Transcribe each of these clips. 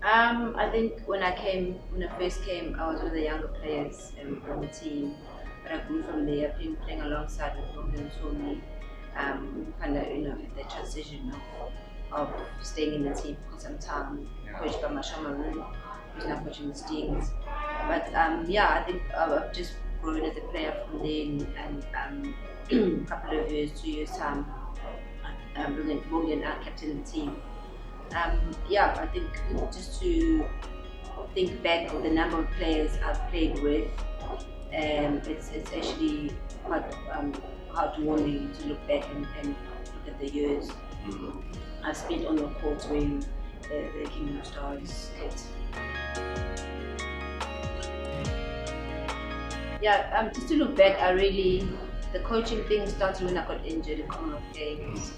I think when I first came, I was one of the younger players on the team, but I grew from there, playing alongside with Logan Tumi. Kind of, had the transition of staying in the team for some time, coached by Mashama Maroon, who's now coaching the Stings. But I think I've just grown as a player from then, and a couple of years, 2 years time, Logan captain the team. I think just to think back of the number of players I've played with, it's actually quite heartwarming to look back and look at the years I've spent on the court when the Kingdom Stars hit. Just to look back, the coaching thing started when I got injured in Commonwealth Games.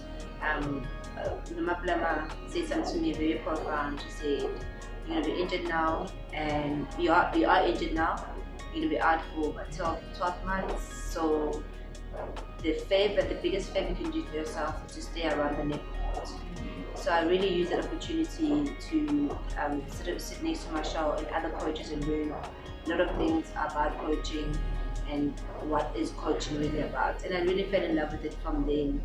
Nomaplama said something to me very profound. She said, "You're gonna be injured now, and you are injured now. You're gonna be out for about 12 months. So the biggest favor you can do for yourself is to stay around the neighborhood." So I really used that opportunity to sit next to Marshall and other coaches and learn a lot of things about coaching and what is coaching really about. And I really fell in love with it from then.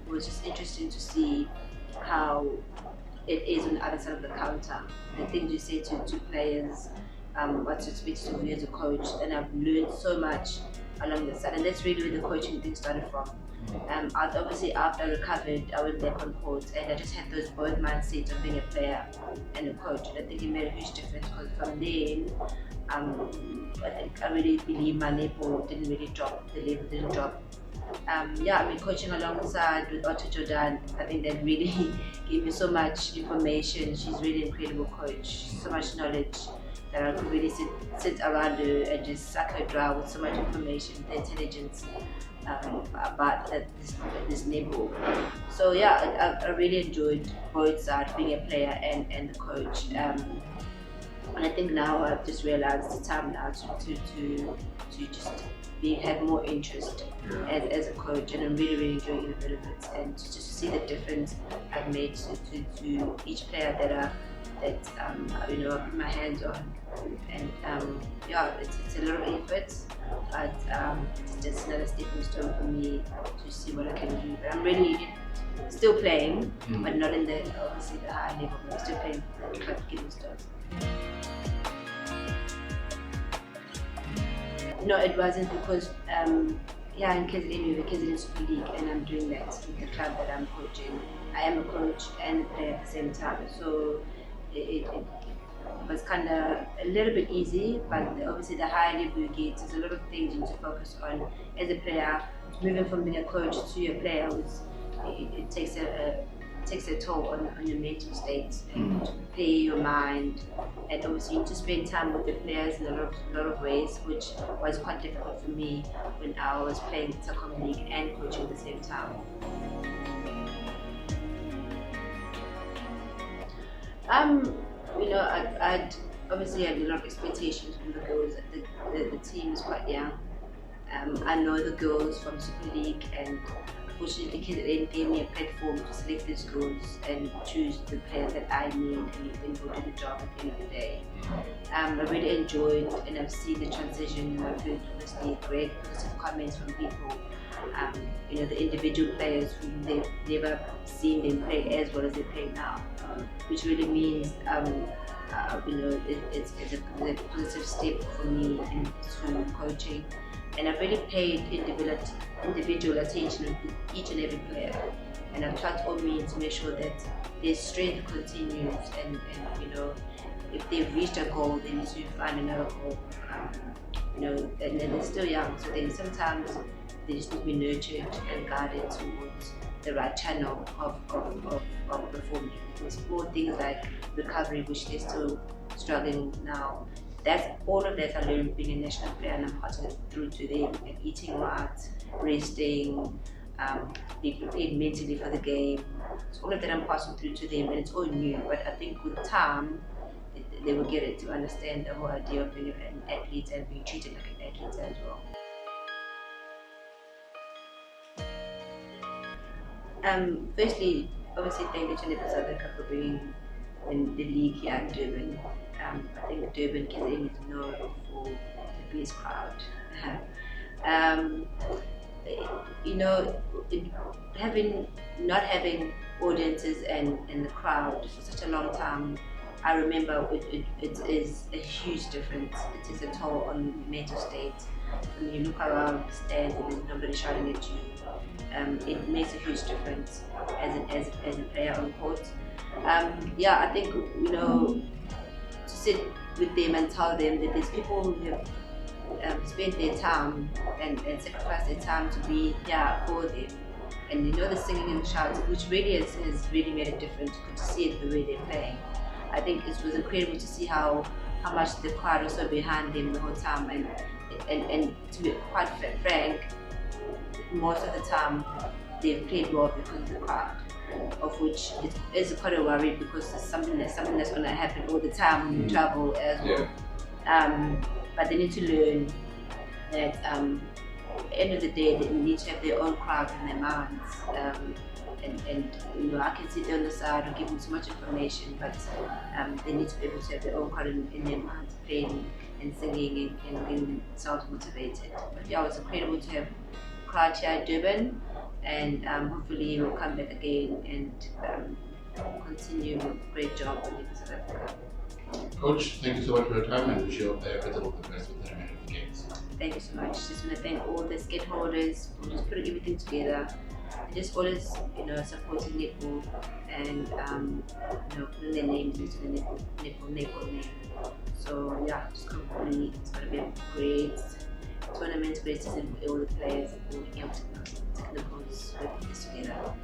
It was just interesting to see how it is on the other side of the counter. The things you say to players, what to expect of you as a coach, and I've learned so much along the side. And that's really where the coaching thing started from. Obviously, after I recovered, I went back on court, and I just had those both mindsets of being a player and a coach. And I think it made a huge difference because from then, I really believe my level didn't really drop. The level didn't drop. Coaching alongside with Otto Jordan, I think that really gave me so much information. She's really an incredible coach, so much knowledge that I could really sit around her and just suck her dry with so much information, the intelligence about this level. So I really enjoyed both sides, being a player and the coach. And I think now I've just realized it's time now to just have more interest as a coach, and I'm really enjoying it a little bit, and to just see the difference I've made to each player that I put my hands on, and it's a lot of effort, but it's just another stepping stone for me to see what I can do. But I'm really still playing, but not in obviously the high level. But I'm still playing for the club Kingdom Stars. No, it wasn't because in KZN we have a KZN Super League, and I'm doing that with the club that I'm coaching. I am a coach and a player at the same time, so it was kind of a little bit easy. But obviously, the higher level you get, there's a lot of things you need to focus on as a player. Moving from being a coach to a player, it takes a toll on your mental state and to prepare your mind, and obviously you need to spend time with the players in a lot of ways, which was quite difficult for me when I was playing the Telkom League and coaching at the same time. I'd obviously had a lot of expectations from the girls. The team is quite young. I know the girls from Super League, and fortunately KZN gave me a platform to select these girls and choose the player that I need and then go do the job at the end of the day. I really enjoyed, and I've seen the transition. I've heard obviously great positive comments from people. The individual players who they've never seen them play as well as they play now, which really means it's a positive step for me into coaching. And I've really paid individual attention to each and every player, and I've tried all means to make sure that their strength continues, and if they've reached a goal, they need to find another goal. And they're still young, so then sometimes they just need to be nurtured and guided towards the right channel of performing. With more things like recovery, which they're still struggling now. All of that I learned being a national player, and I'm passing it through to them, and eating right, resting, being prepared mentally for the game. So all of that I'm passing through to them, and it's all new, but I think with time they will get it to understand the whole idea of being an athlete and being treated like an athlete as well. Firstly, obviously thank you to South Africa for bringing in the league here in Durban. I think Durban KZN is known for the biggest crowd. um, you know, having not having audiences and the crowd for such a long time, I remember it is a huge difference. It is a toll on the mental state. When you look around the stands and there's nobody shouting at you, it makes a huge difference as a player on court. Yeah, I think, to sit with them and tell them that there's people who have spent their time and sacrificed their time to be here for them. And the singing and shouting, which really has really made a difference. Good to see it the way they're playing. I think it was incredible to see how much the crowd was so behind them the whole time. And to be quite frank, most of the time they've played well because of the crowd, of which it is quite a worry because it's something that's going to happen all the time when you travel as well. But they need to learn that at the end of the day they need to have their own crowd in their minds. And I can sit there on the side and give them so much information, but they need to be able to have their own crowd in their minds, playing and singing and getting themselves motivated. But yeah, it was incredible to have a crowd here at Durban, and hopefully we'll come back again and continue a great job in South Africa. Coach, thank you so much for your time and wish you all the best with the remaining games. Thank you so much. Just want to thank all the skate holders for just putting everything together. And just always, supporting netball and putting their names into the netball name. So yeah, just hopefully it's going to be a great tournament, great season for all the players and all the technicals working this together.